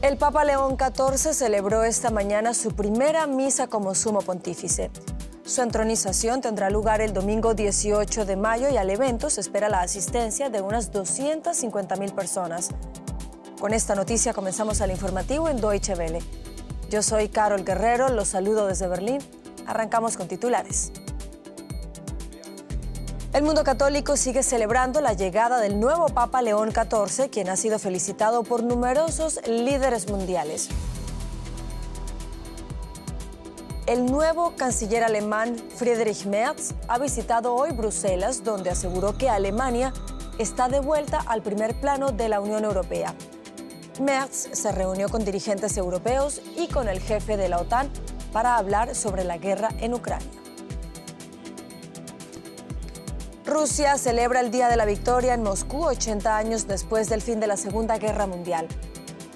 El Papa León XIV celebró esta mañana su primera misa como sumo pontífice. Su entronización tendrá lugar el domingo 18 de mayo y al evento se espera la asistencia de unas 250.000 personas. Con esta noticia comenzamos el informativo en Deutsche Welle. Yo soy Carol Guerrero, los saludo desde Berlín. Arrancamos con titulares. El mundo católico sigue celebrando la llegada del nuevo Papa León XIV, quien ha sido felicitado por numerosos líderes mundiales. El nuevo canciller alemán Friedrich Merz ha visitado hoy Bruselas, donde aseguró que Alemania está de vuelta al primer plano de la Unión Europea. Merz se reunió con dirigentes europeos y con el jefe de la OTAN para hablar sobre la guerra en Ucrania. Rusia celebra el Día de la Victoria en Moscú 80 años después del fin de la Segunda Guerra Mundial.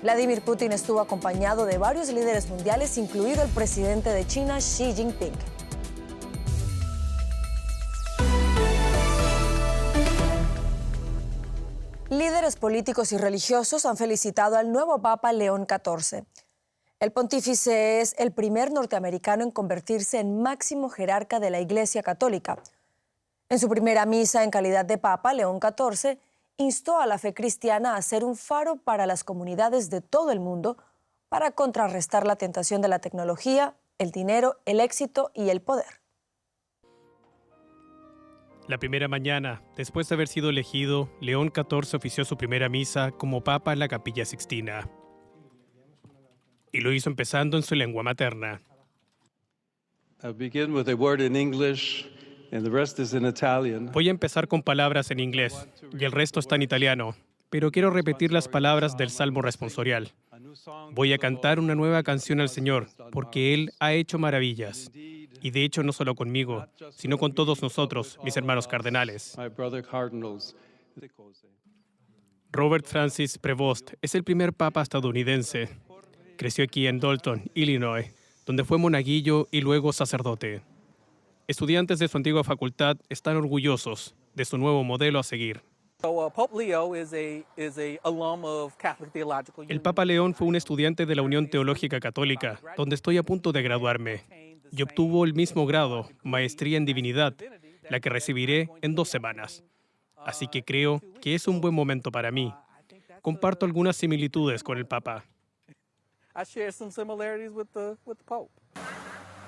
Vladimir Putin estuvo acompañado de varios líderes mundiales, incluido el presidente de China, Xi Jinping. Líderes políticos y religiosos han felicitado al nuevo Papa León XIV. El pontífice es el primer norteamericano en convertirse en máximo jerarca de la Iglesia Católica. En su primera misa en calidad de Papa, León XIV instó a la fe cristiana a ser un faro para las comunidades de todo el mundo para contrarrestar la tentación de la tecnología, el dinero, el éxito y el poder. La primera mañana, después de haber sido elegido, León XIV ofició su primera misa como Papa en la Capilla Sixtina. Y lo hizo empezando en su lengua materna. I'll begin with a word in English. And the rest is in Italian. Voy a empezar con palabras en inglés y el resto está en italiano, pero quiero repetir las palabras del Salmo responsorial. Voy a cantar una nueva canción al Señor, porque Él ha hecho maravillas. Y de hecho no solo conmigo, sino con todos nosotros, mis hermanos cardenales. Robert Francis Prevost es el primer papa estadounidense. Creció aquí en Dalton, Illinois, donde fue monaguillo y luego sacerdote. Estudiantes de su antigua facultad están orgullosos de su nuevo modelo a seguir. El Papa León fue un estudiante de la Unión Teológica Católica, donde estoy a punto de graduarme, y obtuvo el mismo grado, maestría en divinidad, la que recibiré en 2 semanas. Así que creo que es un buen momento para mí. Comparto algunas similitudes con el Papa.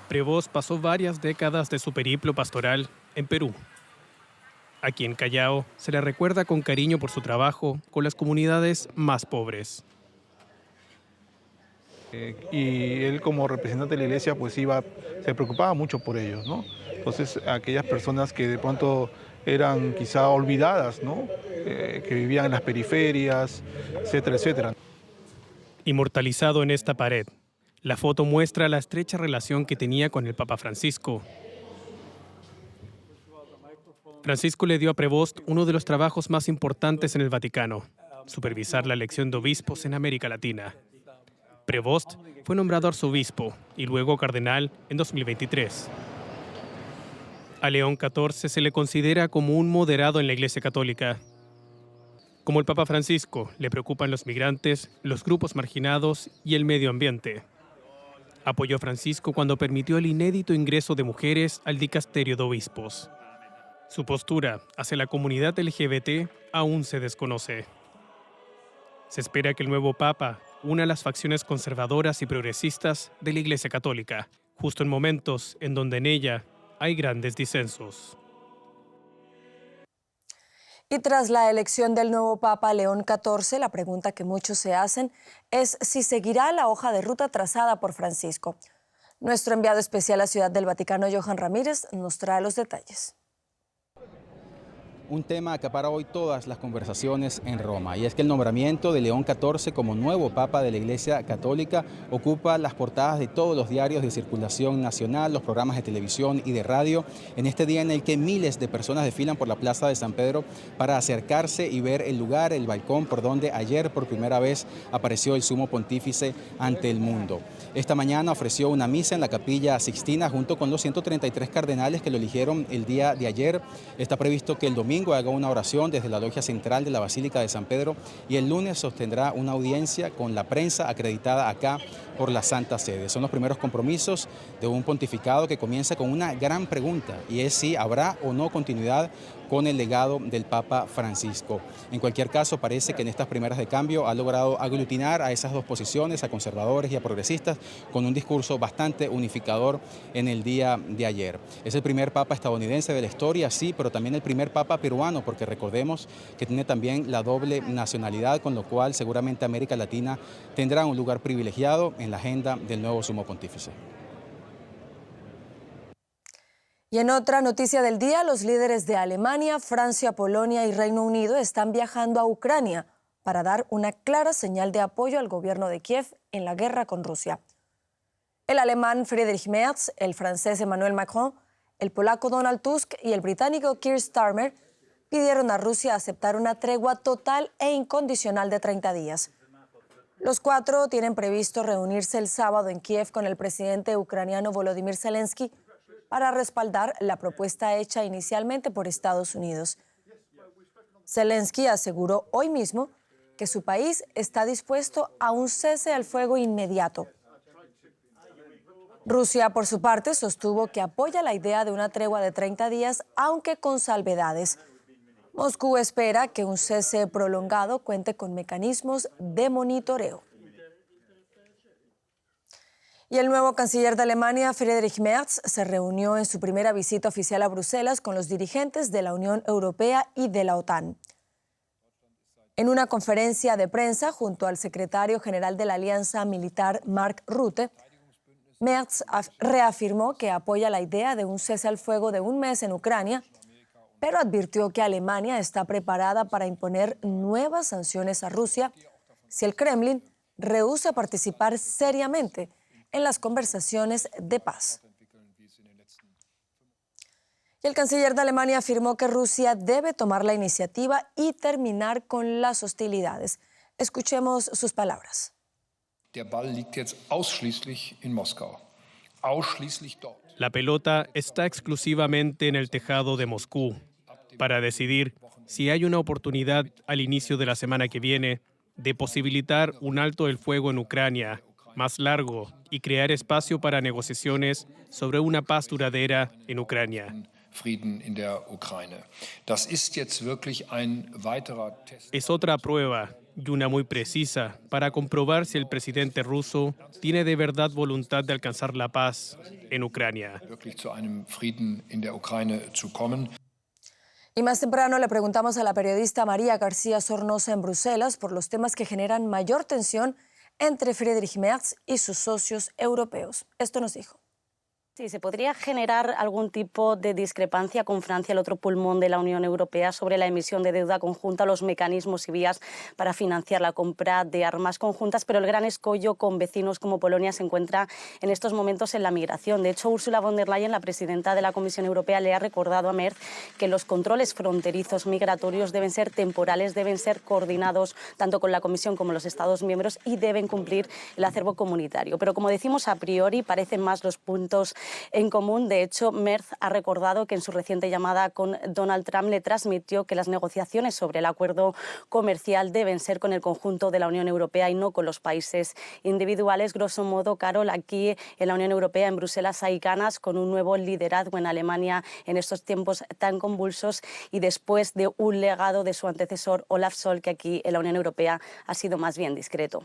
Prevost pasó varias décadas de su periplo pastoral en Perú. Aquí en Callao se le recuerda con cariño por su trabajo con las comunidades más pobres. Y él como representante de la iglesia pues se preocupaba mucho por ellos, ¿no? Entonces aquellas personas que de pronto eran quizá olvidadas, ¿no? Que vivían en las periferias, etcétera, etcétera. Inmortalizado en esta pared, la foto muestra la estrecha relación que tenía con el Papa Francisco. Francisco le dio a Prevost uno de los trabajos más importantes en el Vaticano, supervisar la elección de obispos en América Latina. Prevost fue nombrado arzobispo y luego cardenal en 2023. A León XIV se le considera como un moderado en la Iglesia Católica. Como el Papa Francisco, le preocupan los migrantes, los grupos marginados y el medio ambiente. Apoyó a Francisco cuando permitió el inédito ingreso de mujeres al dicasterio de obispos. Su postura hacia la comunidad LGBT aún se desconoce. Se espera que el nuevo Papa una las facciones conservadoras y progresistas de la Iglesia Católica, justo en momentos en donde en ella hay grandes disensos. Y tras la elección del nuevo Papa León XIV, la pregunta que muchos se hacen es si seguirá la hoja de ruta trazada por Francisco. Nuestro enviado especial a Ciudad del Vaticano, Johan Ramírez, nos trae los detalles. Un tema que acapara hoy todas las conversaciones en Roma, y es que el nombramiento de León XIV como nuevo Papa de la Iglesia Católica ocupa las portadas de todos los diarios de circulación nacional, los programas de televisión y de radio, en este día en el que miles de personas desfilan por la Plaza de San Pedro para acercarse y ver el lugar, el balcón por donde ayer por primera vez apareció el Sumo Pontífice ante el mundo. Esta mañana ofreció una misa en la Capilla Sixtina junto con los 133 cardenales que lo eligieron el día de ayer. Está previsto que el domingo domingo haga una oración desde la logia central de la Basílica de San Pedro y el lunes sostendrá una audiencia con la prensa acreditada acá por la Santa Sede. Son los primeros compromisos de un pontificado que comienza con una gran pregunta, y es si habrá o no continuidad con el legado del Papa Francisco. En cualquier caso, parece que en estas primeras de cambio ha logrado aglutinar a esas dos posiciones, a conservadores y a progresistas, con un discurso bastante unificador en el día de ayer. Es el primer Papa estadounidense de la historia, sí, pero también el primer Papa peruano, porque recordemos que tiene también la doble nacionalidad, con lo cual seguramente América Latina tendrá un lugar privilegiado en la agenda del nuevo Sumo Pontífice. Y en otra noticia del día, los líderes de Alemania, Francia, Polonia y Reino Unido están viajando a Ucrania para dar una clara señal de apoyo al gobierno de Kiev en la guerra con Rusia. El alemán Friedrich Merz, el francés Emmanuel Macron, el polaco Donald Tusk y el británico Keir Starmer pidieron a Rusia aceptar una tregua total e incondicional de 30 días. Los cuatro tienen previsto reunirse el sábado en Kiev con el presidente ucraniano Volodymyr Zelensky para respaldar la propuesta hecha inicialmente por Estados Unidos. Zelensky aseguró hoy mismo que su país está dispuesto a un cese al fuego inmediato. Rusia, por su parte, sostuvo que apoya la idea de una tregua de 30 días, aunque con salvedades. Moscú espera que un cese prolongado cuente con mecanismos de monitoreo. Y el nuevo canciller de Alemania, Friedrich Merz, se reunió en su primera visita oficial a Bruselas con los dirigentes de la Unión Europea y de la OTAN. En una conferencia de prensa junto al secretario general de la Alianza Militar, Mark Rutte, Merz reafirmó que apoya la idea de un cese al fuego de un mes en Ucrania, pero advirtió que Alemania está preparada para imponer nuevas sanciones a Rusia si el Kremlin rehúsa participar seriamente en las conversaciones de paz. Y el canciller de Alemania afirmó que Rusia debe tomar la iniciativa y terminar con las hostilidades. Escuchemos sus palabras. Der Ball liegt jetzt ausschließlich in Moskau. Ausschließlich dort. La pelota está exclusivamente en el tejado de Moscú para decidir si hay una oportunidad al inicio de la semana que viene de posibilitar un alto el fuego en Ucrania más largo y crear espacio para negociaciones sobre una paz duradera en Ucrania. Frieden in der Ukraine. Das ist jetzt wirklich ein weiterer Test. Es otra prueba, y una muy precisa, para comprobar si el presidente ruso tiene de verdad voluntad de alcanzar la paz en Ucrania. Wirklich zu einem Frieden in der Ukraine zu kommen. Y más temprano le preguntamos a la periodista María García Sornosa en Bruselas por los temas que generan mayor tensión entre Friedrich Merz y sus socios europeos. Esto nos dijo. Sí, ¿se podría generar algún tipo de discrepancia con Francia, el otro pulmón de la Unión Europea, sobre la emisión de deuda conjunta, los mecanismos y vías para financiar la compra de armas conjuntas? Pero el gran escollo con vecinos como Polonia se encuentra en estos momentos en la migración. De hecho, Ursula von der Leyen, la presidenta de la Comisión Europea, le ha recordado a Merz que los controles fronterizos migratorios deben ser temporales, deben ser coordinados tanto con la Comisión como los Estados miembros y deben cumplir el acervo comunitario. Pero como decimos, a priori parecen más los puntos en común. De hecho, Merz ha recordado que en su reciente llamada con Donald Trump le transmitió que las negociaciones sobre el acuerdo comercial deben ser con el conjunto de la Unión Europea y no con los países individuales. Grosso modo, Carol, aquí en la Unión Europea, en Bruselas, hay ganas con un nuevo liderazgo en Alemania en estos tiempos tan convulsos y después de un legado de su antecesor Olaf Scholz, que aquí en la Unión Europea ha sido más bien discreto.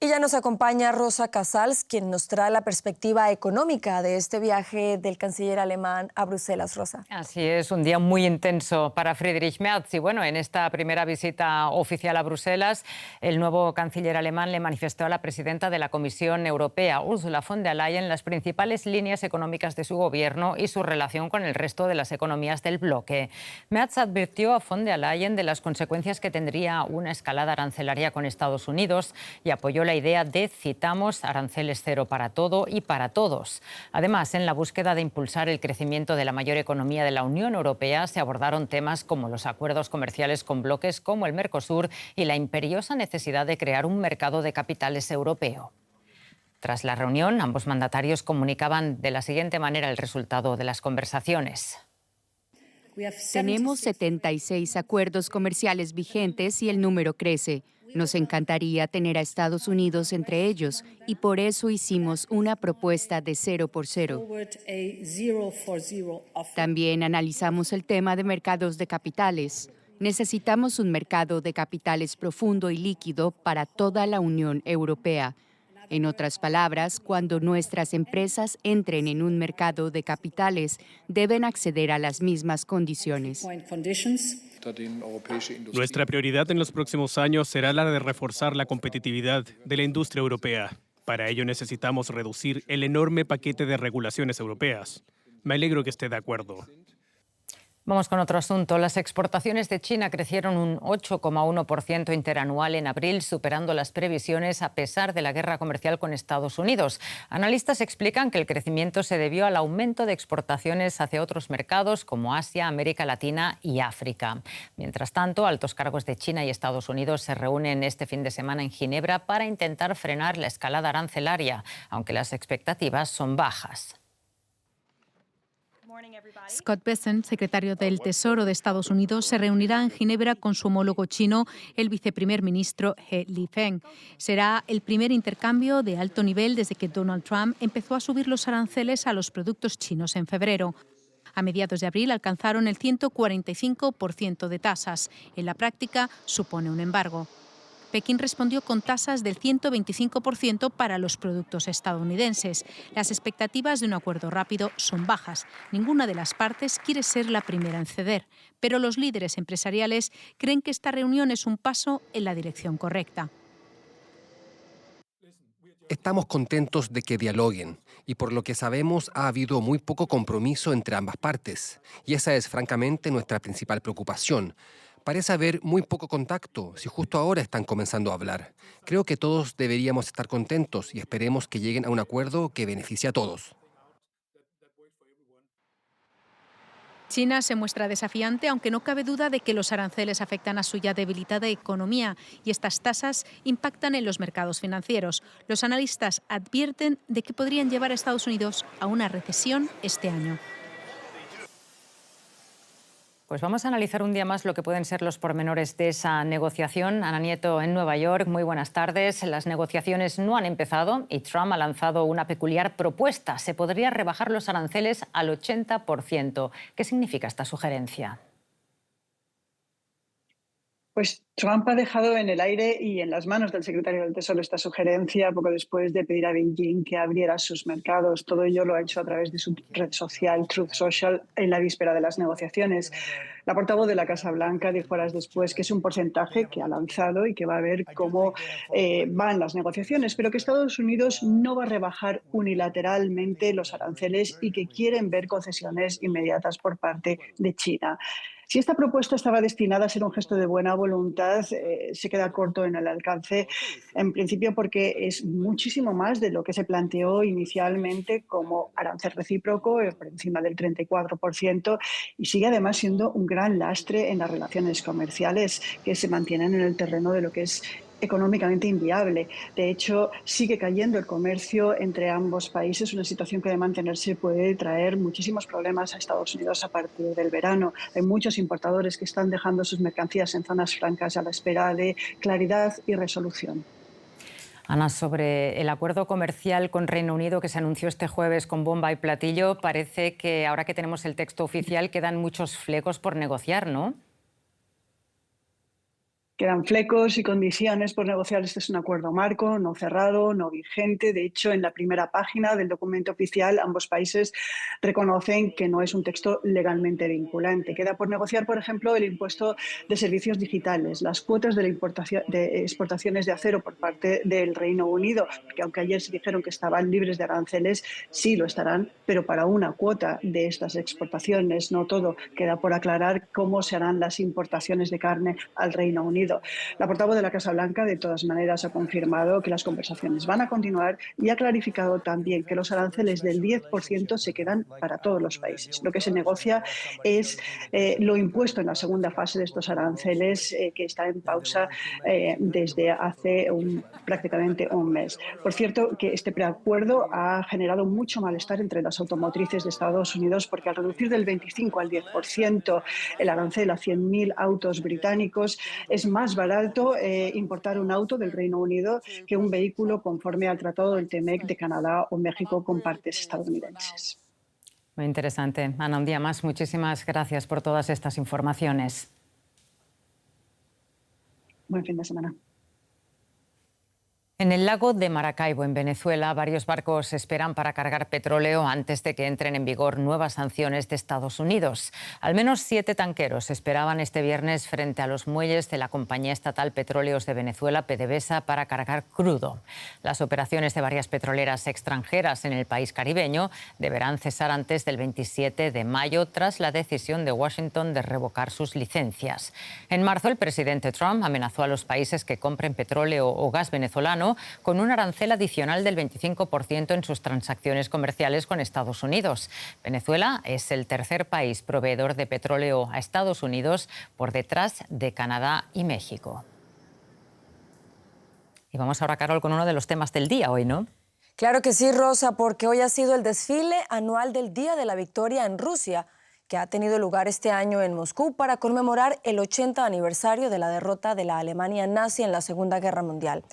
Y ya nos acompaña Rosa Casals, quien nos trae la perspectiva económica de este viaje del canciller alemán a Bruselas. Rosa. Así es, un día muy intenso para Friedrich Merz. Y bueno, en esta primera visita oficial a Bruselas, el nuevo canciller alemán le manifestó a la presidenta de la Comisión Europea, Ursula von der Leyen, las principales líneas económicas de su gobierno y su relación con el resto de las economías del bloque. Merz advirtió a von der Leyen de las consecuencias que tendría una escalada arancelaria con Estados Unidos y apoyó la idea de, citamos, aranceles cero para todo y para todos. Además, en la búsqueda de impulsar el crecimiento de la mayor economía de la Unión Europea, se abordaron temas como los acuerdos comerciales con bloques como el Mercosur y la imperiosa necesidad de crear un mercado de capitales europeo. Tras la reunión, ambos mandatarios comunicaban de la siguiente manera el resultado de las conversaciones. Tenemos 76 acuerdos comerciales vigentes y el número crece. Nos encantaría tener a Estados Unidos entre ellos y por eso hicimos una propuesta de 0 por 0. También analizamos el tema de mercados de capitales. Necesitamos un mercado de capitales profundo y líquido para toda la Unión Europea. En otras palabras, cuando nuestras empresas entren en un mercado de capitales, deben acceder a las mismas condiciones. Nuestra prioridad en los próximos años será la de reforzar la competitividad de la industria europea. Para ello necesitamos reducir el enorme paquete de regulaciones europeas. Me alegro que esté de acuerdo. Vamos con otro asunto. Las exportaciones de China crecieron un 8,1% interanual en abril, superando las previsiones a pesar de la guerra comercial con Estados Unidos. Analistas explican que el crecimiento se debió al aumento de exportaciones hacia otros mercados como Asia, América Latina y África. Mientras tanto, altos cargos de China y Estados Unidos se reúnen este fin de semana en Ginebra para intentar frenar la escalada arancelaria, aunque las expectativas son bajas. Scott Bessent, secretario del Tesoro de Estados Unidos, se reunirá en Ginebra con su homólogo chino, el viceprimer ministro He Lifeng. Será el primer intercambio de alto nivel desde que Donald Trump empezó a subir los aranceles a los productos chinos en febrero. A mediados de abril alcanzaron el 145% de tasas. En la práctica supone un embargo. Pekín respondió con tasas del 125% para los productos estadounidenses. Las expectativas de un acuerdo rápido son bajas. Ninguna de las partes quiere ser la primera en ceder, pero los líderes empresariales creen que esta reunión es un paso en la dirección correcta. Estamos contentos de que dialoguen y por lo que sabemos ha habido muy poco compromiso entre ambas partes y esa es francamente nuestra principal preocupación. Parece haber muy poco contacto, si justo ahora están comenzando a hablar. Creo que todos deberíamos estar contentos y esperemos que lleguen a un acuerdo que beneficie a todos. China se muestra desafiante, aunque no cabe duda de que los aranceles afectan a su ya debilitada economía y estas tasas impactan en los mercados financieros. Los analistas advierten de que podrían llevar a Estados Unidos a una recesión este año. Pues vamos a analizar un día más lo que pueden ser los pormenores de esa negociación. Ana Nieto en Nueva York, muy buenas tardes. Las negociaciones no han empezado y Trump ha lanzado una peculiar propuesta. Se podría rebajar los aranceles al 80%. ¿Qué significa esta sugerencia? Pues Trump ha dejado en el aire y en las manos del secretario del Tesoro esta sugerencia poco después de pedir a Beijing que abriera sus mercados. Todo ello lo ha hecho a través de su red social, Truth Social, en la víspera de las negociaciones. La portavoz de la Casa Blanca dijo horas después que es un porcentaje que ha lanzado y que va a ver cómo van las negociaciones, pero que Estados Unidos no va a rebajar unilateralmente los aranceles y que quieren ver concesiones inmediatas por parte de China. Si esta propuesta estaba destinada a ser un gesto de buena voluntad, se queda corto en el alcance, en principio porque es muchísimo más de lo que se planteó inicialmente como arancel recíproco, por encima del 34%, y sigue además siendo un gran lastre en las relaciones comerciales que se mantienen en el terreno de lo que es económicamente inviable. De hecho, sigue cayendo el comercio entre ambos países, una situación que de mantenerse puede traer muchísimos problemas a Estados Unidos a partir del verano. Hay muchos importadores que están dejando sus mercancías en zonas francas a la espera de claridad y resolución. Ana, sobre el acuerdo comercial con Reino Unido que se anunció este jueves con bomba y platillo, parece que ahora que tenemos el texto oficial quedan muchos flecos por negociar, ¿no? Quedan flecos y condiciones por negociar. Este es un acuerdo marco, no cerrado, no vigente. De hecho, en la primera página del documento oficial, ambos países reconocen que no es un texto legalmente vinculante. Queda por negociar, por ejemplo, el impuesto de servicios digitales, las cuotas de exportaciones de acero por parte del Reino Unido, porque aunque ayer se dijeron que estaban libres de aranceles, sí lo estarán, pero para una cuota de estas exportaciones, no todo. Queda por aclarar cómo se harán las importaciones de carne al Reino Unido. Unido. La portavoz de la Casa Blanca, de todas maneras, ha confirmado que las conversaciones van a continuar y ha clarificado también que los aranceles del 10% se quedan para todos los países. Lo que se negocia es lo impuesto en la segunda fase de estos aranceles, que está en pausa desde hace prácticamente un mes. Por cierto, que este preacuerdo ha generado mucho malestar entre las automotrices de Estados Unidos, porque al reducir del 25 al 10% el arancel a 100.000 autos británicos, es más barato importar un auto del Reino Unido que un vehículo conforme al Tratado del TEMEC de Canadá o México con partes estadounidenses. Muy interesante. Ana, un día más, muchísimas gracias por todas estas informaciones. Buen fin de semana. En el lago de Maracaibo, en Venezuela, varios barcos esperan para cargar petróleo antes de que entren en vigor nuevas sanciones de Estados Unidos. Al menos 7 tanqueros esperaban este viernes frente a los muelles de la compañía estatal Petróleos de Venezuela, PDVSA, para cargar crudo. Las operaciones de varias petroleras extranjeras en el país caribeño deberán cesar antes del 27 de mayo tras la decisión de Washington de revocar sus licencias. En marzo, el presidente Trump amenazó a los países que compren petróleo o gas venezolano con un arancel adicional del 25% en sus transacciones comerciales con Estados Unidos. Venezuela es el tercer país proveedor de petróleo a Estados Unidos, por detrás de Canadá y México. Y vamos ahora, Carol, con uno de los temas del día hoy, ¿no? Claro que sí, Rosa, porque hoy ha sido el desfile anual del Día de la Victoria en Rusia, que ha tenido lugar este año en Moscú para conmemorar el 80 aniversario de la derrota de la Alemania nazi en la Segunda Guerra Mundial.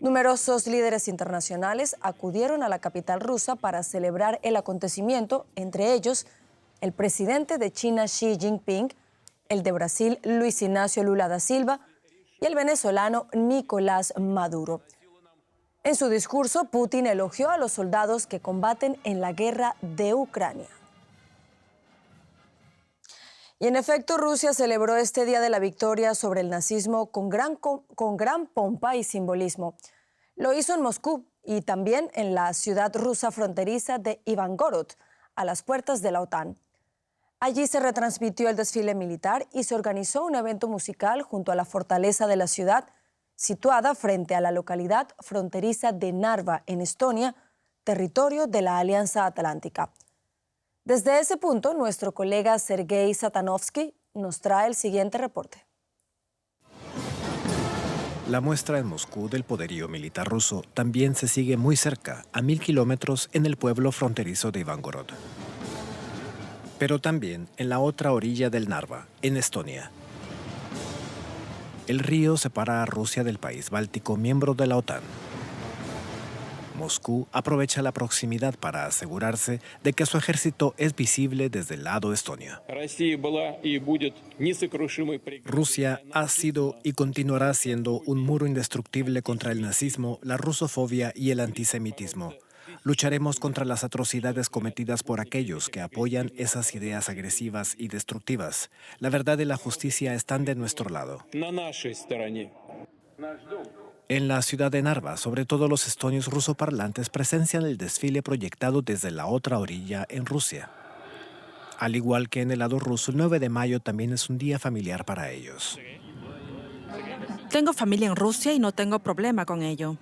Numerosos líderes internacionales acudieron a la capital rusa para celebrar el acontecimiento, entre ellos el presidente de China Xi Jinping, el de Brasil Luis Ignacio Lula da Silva y el venezolano Nicolás Maduro. En su discurso, Putin elogió a los soldados que combaten en la guerra de Ucrania. Y en efecto, Rusia celebró este Día de la Victoria sobre el nazismo con gran pompa y simbolismo. Lo hizo en Moscú y también en la ciudad rusa fronteriza de Ivangorod, a las puertas de la OTAN. Allí se retransmitió el desfile militar y se organizó un evento musical junto a la fortaleza de la ciudad, situada frente a la localidad fronteriza de Narva, en Estonia, territorio de la Alianza Atlántica. Desde ese punto, nuestro colega Sergei Satanovsky nos trae el siguiente reporte. La muestra en Moscú del poderío militar ruso también se sigue muy cerca, a 1000 kilómetros en el pueblo fronterizo de Ivangorod. Pero también en la otra orilla del Narva, en Estonia. El río separa a Rusia del país báltico miembro de la OTAN. Moscú aprovecha la proximidad para asegurarse de que su ejército es visible desde el lado estonio. Rusia ha sido y continuará siendo un muro indestructible contra el nazismo, la rusofobia y el antisemitismo. Lucharemos contra las atrocidades cometidas por aquellos que apoyan esas ideas agresivas y destructivas. La verdad y la justicia están de nuestro lado. En la ciudad de Narva, sobre todo los estonios rusoparlantes presencian el desfile proyectado desde la otra orilla en Rusia. Al igual que en el lado ruso, el 9 de mayo también es un día familiar para ellos. Tengo familia en Rusia y no tengo problema con ello.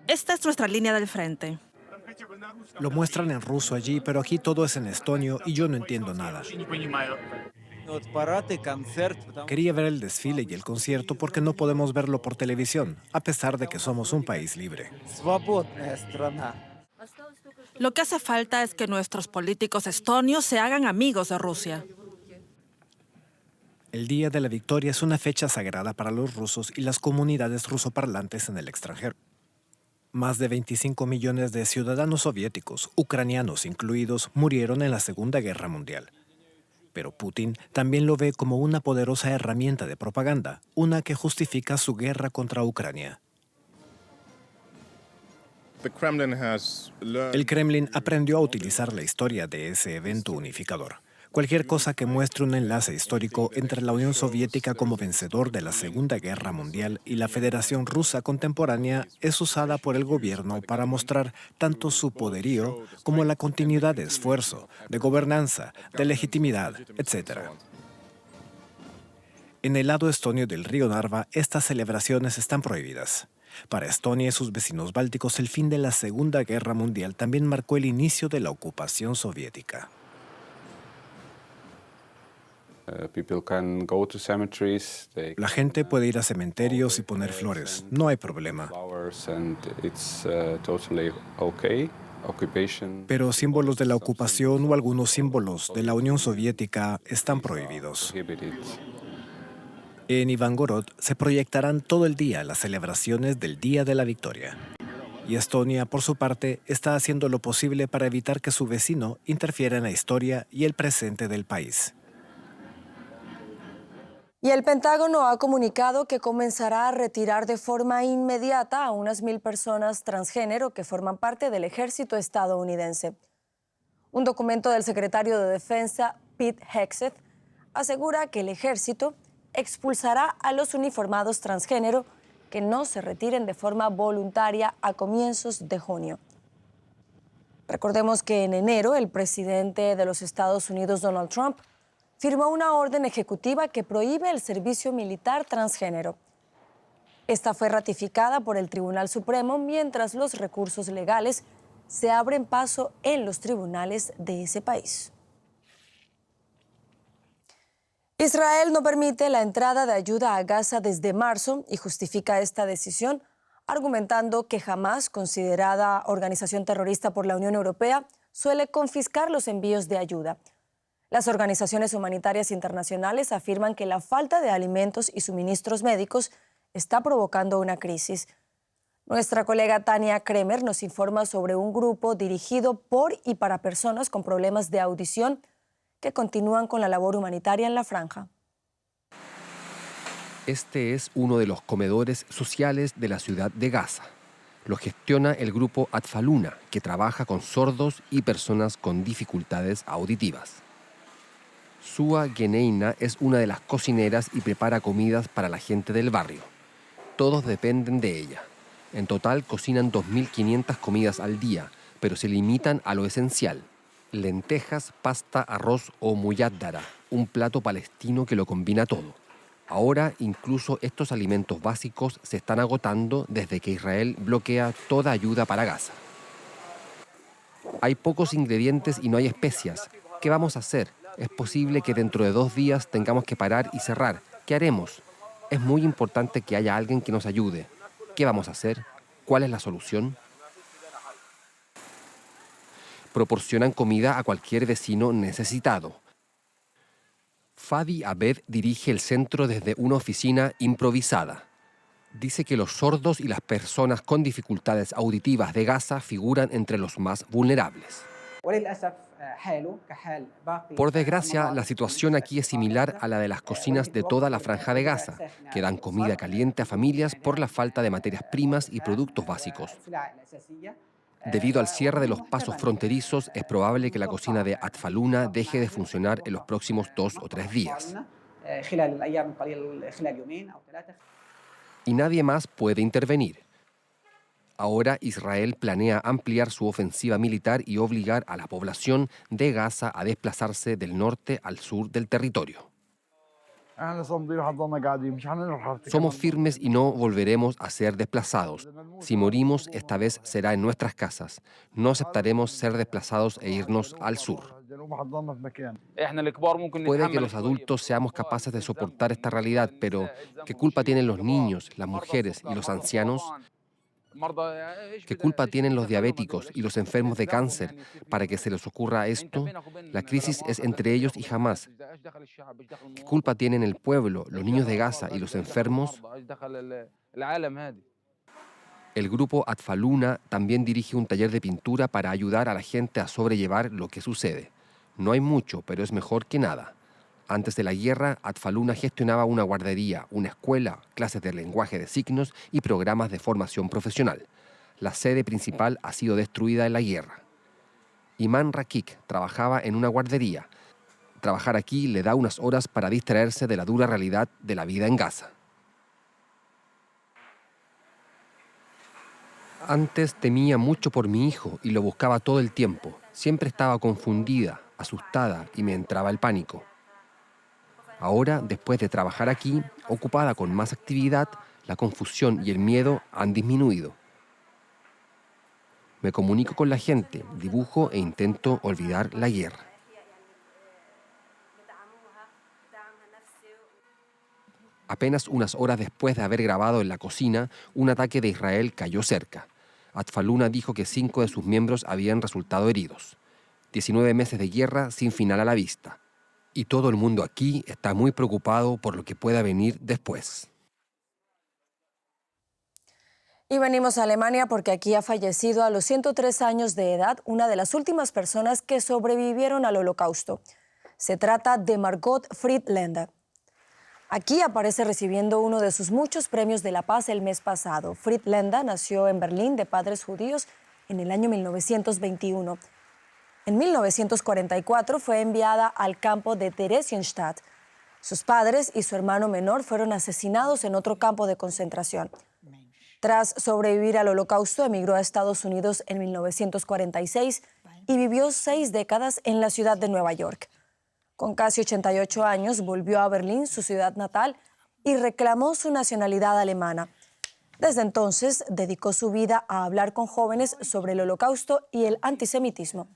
Esta es nuestra línea del frente. Lo muestran en ruso allí, pero aquí todo es en estonio y yo no entiendo nada. Quería ver el desfile y el concierto porque no podemos verlo por televisión, a pesar de que somos un país libre. Lo que hace falta es que nuestros políticos estonios se hagan amigos de Rusia. El Día de la Victoria es una fecha sagrada para los rusos y las comunidades rusoparlantes en el extranjero. Más de 25 millones de ciudadanos soviéticos, ucranianos incluidos, murieron en la Segunda Guerra Mundial. Pero Putin también lo ve como una poderosa herramienta de propaganda, una que justifica su guerra contra Ucrania. El Kremlin aprendió a utilizar la historia de ese evento unificador. Cualquier cosa que muestre un enlace histórico entre la Unión Soviética como vencedor de la Segunda Guerra Mundial y la Federación Rusa contemporánea es usada por el gobierno para mostrar tanto su poderío como la continuidad de esfuerzo, de gobernanza, de legitimidad, etc. En el lado estonio del río Narva, estas celebraciones están prohibidas. Para Estonia y sus vecinos bálticos, el fin de la Segunda Guerra Mundial también marcó el inicio de la ocupación soviética. La gente puede ir a cementerios y poner flores, no hay problema. Pero símbolos de la ocupación o algunos símbolos de la Unión Soviética están prohibidos. En Ivangorod se proyectarán todo el día las celebraciones del Día de la Victoria. Y Estonia, por su parte, está haciendo lo posible para evitar que su vecino interfiera en la historia y el presente del país. Y el Pentágono ha comunicado que comenzará a retirar de forma inmediata a unas 1.000 personas transgénero que forman parte del ejército estadounidense. Un documento del secretario de Defensa, Pete Hegseth, asegura que el ejército expulsará a los uniformados transgénero que no se retiren de forma voluntaria a comienzos de junio. Recordemos que en enero el presidente de los Estados Unidos, Donald Trump, firmó una orden ejecutiva que prohíbe el servicio militar transgénero. Esta fue ratificada por el Tribunal Supremo mientras los recursos legales se abren paso en los tribunales de ese país. Israel no permite la entrada de ayuda a Gaza desde marzo y justifica esta decisión argumentando que Hamás, considerada organización terrorista por la Unión Europea, suele confiscar los envíos de ayuda. Las organizaciones humanitarias internacionales afirman que la falta de alimentos y suministros médicos está provocando una crisis. Nuestra colega Tania Kremer nos informa sobre un grupo dirigido por y para personas con problemas de audición que continúan con la labor humanitaria en la franja. Este es uno de los comedores sociales de la ciudad de Gaza. Lo gestiona el grupo Atfaluna, que trabaja con sordos y personas con dificultades auditivas. Sua Geneina es una de las cocineras y prepara comidas para la gente del barrio. Todos dependen de ella. En total cocinan 2.500 comidas al día, pero se limitan a lo esencial: lentejas, pasta, arroz o muyaddara, un plato palestino que lo combina todo. Ahora incluso estos alimentos básicos se están agotando desde que Israel bloquea toda ayuda para Gaza. Hay pocos ingredientes y no hay especias. ¿Qué vamos a hacer? Es posible que dentro de 2 días tengamos que parar y cerrar. ¿Qué haremos? Es muy importante que haya alguien que nos ayude. ¿Qué vamos a hacer? ¿Cuál es la solución? Proporcionan comida a cualquier vecino necesitado. Fadi Abed dirige el centro desde una oficina improvisada. Dice que los sordos y las personas con dificultades auditivas de Gaza figuran entre los más vulnerables. Por desgracia, la situación aquí es similar a la de las cocinas de toda la franja de Gaza, que dan comida caliente a familias por la falta de materias primas y productos básicos. Debido al cierre de los pasos fronterizos, es probable que la cocina de Atfaluna deje de funcionar en los próximos 2 o 3 días. Y nadie más puede intervenir. Ahora Israel planea ampliar su ofensiva militar y obligar a la población de Gaza a desplazarse del norte al sur del territorio. Somos firmes y no volveremos a ser desplazados. Si morimos, esta vez será en nuestras casas. No aceptaremos ser desplazados e irnos al sur. Puede que los adultos seamos capaces de soportar esta realidad, pero ¿qué culpa tienen los niños, las mujeres y los ancianos? ¿Qué culpa tienen los diabéticos y los enfermos de cáncer para que se les ocurra esto? La crisis es entre ellos y Hamás. ¿Qué culpa tienen el pueblo, los niños de Gaza y los enfermos? El grupo Atfaluna también dirige un taller de pintura para ayudar a la gente a sobrellevar lo que sucede. No hay mucho, pero es mejor que nada. Antes de la guerra, Atfaluna gestionaba una guardería, una escuela, clases de lenguaje de signos y programas de formación profesional. La sede principal ha sido destruida en la guerra. Iman Rakik trabajaba en una guardería. Trabajar aquí le da unas horas para distraerse de la dura realidad de la vida en Gaza. Antes temía mucho por mi hijo y lo buscaba todo el tiempo. Siempre estaba confundida, asustada y me entraba el pánico. Ahora, después de trabajar aquí, ocupada con más actividad, la confusión y el miedo han disminuido. Me comunico con la gente, dibujo e intento olvidar la guerra. Apenas unas horas después de haber grabado en la cocina, un ataque de Israel cayó cerca. Atfaluna dijo que 5 de sus miembros habían resultado heridos. 19 meses de guerra sin final a la vista. Y todo el mundo aquí está muy preocupado por lo que pueda venir después. Y venimos a Alemania porque aquí ha fallecido a los 103 años de edad una de las últimas personas que sobrevivieron al Holocausto. Se trata de Margot Friedländer. Aquí aparece recibiendo uno de sus muchos premios de la paz el mes pasado. Friedländer nació en Berlín de padres judíos en el año 1921. En 1944 fue enviada al campo de Theresienstadt. Sus padres y su hermano menor fueron asesinados en otro campo de concentración. Tras sobrevivir al Holocausto, emigró a Estados Unidos en 1946 y vivió 6 décadas en la ciudad de Nueva York. Con casi 88 años, volvió a Berlín, su ciudad natal, y reclamó su nacionalidad alemana. Desde entonces, dedicó su vida a hablar con jóvenes sobre el Holocausto y el antisemitismo.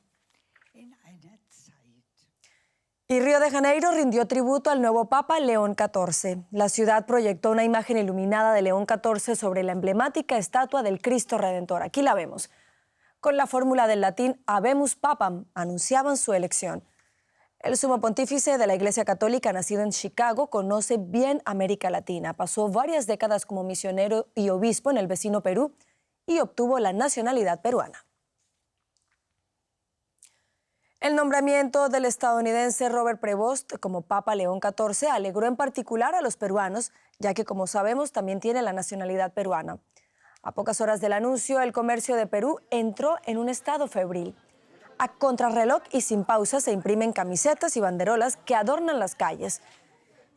Y Río de Janeiro rindió tributo al nuevo Papa León XIV. La ciudad proyectó una imagen iluminada de León XIV sobre la emblemática estatua del Cristo Redentor. Aquí la vemos. Con la fórmula del latín Habemus Papam, anunciaban su elección. El sumo pontífice de la Iglesia Católica, nacido en Chicago, conoce bien América Latina. Pasó varias décadas como misionero y obispo en el vecino Perú y obtuvo la nacionalidad peruana. El nombramiento del estadounidense Robert Prevost como Papa León XIV alegró en particular a los peruanos, ya que, como sabemos, también tiene la nacionalidad peruana. A pocas horas del anuncio, el comercio de Perú entró en un estado febril. A contrarreloj y sin pausa se imprimen camisetas y banderolas que adornan las calles.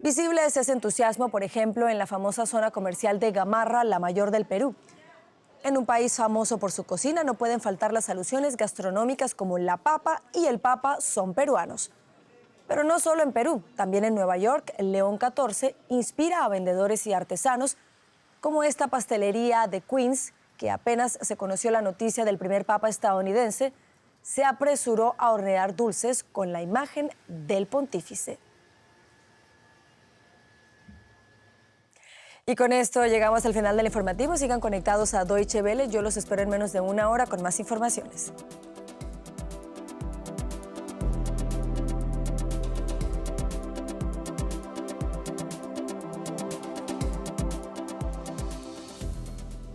Visible es ese entusiasmo, por ejemplo, en la famosa zona comercial de Gamarra, la mayor del Perú. En un país famoso por su cocina no pueden faltar las alusiones gastronómicas como la papa y el papa son peruanos. Pero no solo en Perú, también en Nueva York, el León XIV inspira a vendedores y artesanos como esta pastelería de Queens, que apenas se conoció la noticia del primer papa estadounidense, se apresuró a hornear dulces con la imagen del pontífice. Y con esto llegamos al final del informativo. Sigan conectados a Deutsche Welle. Yo los espero en menos de una hora con más informaciones.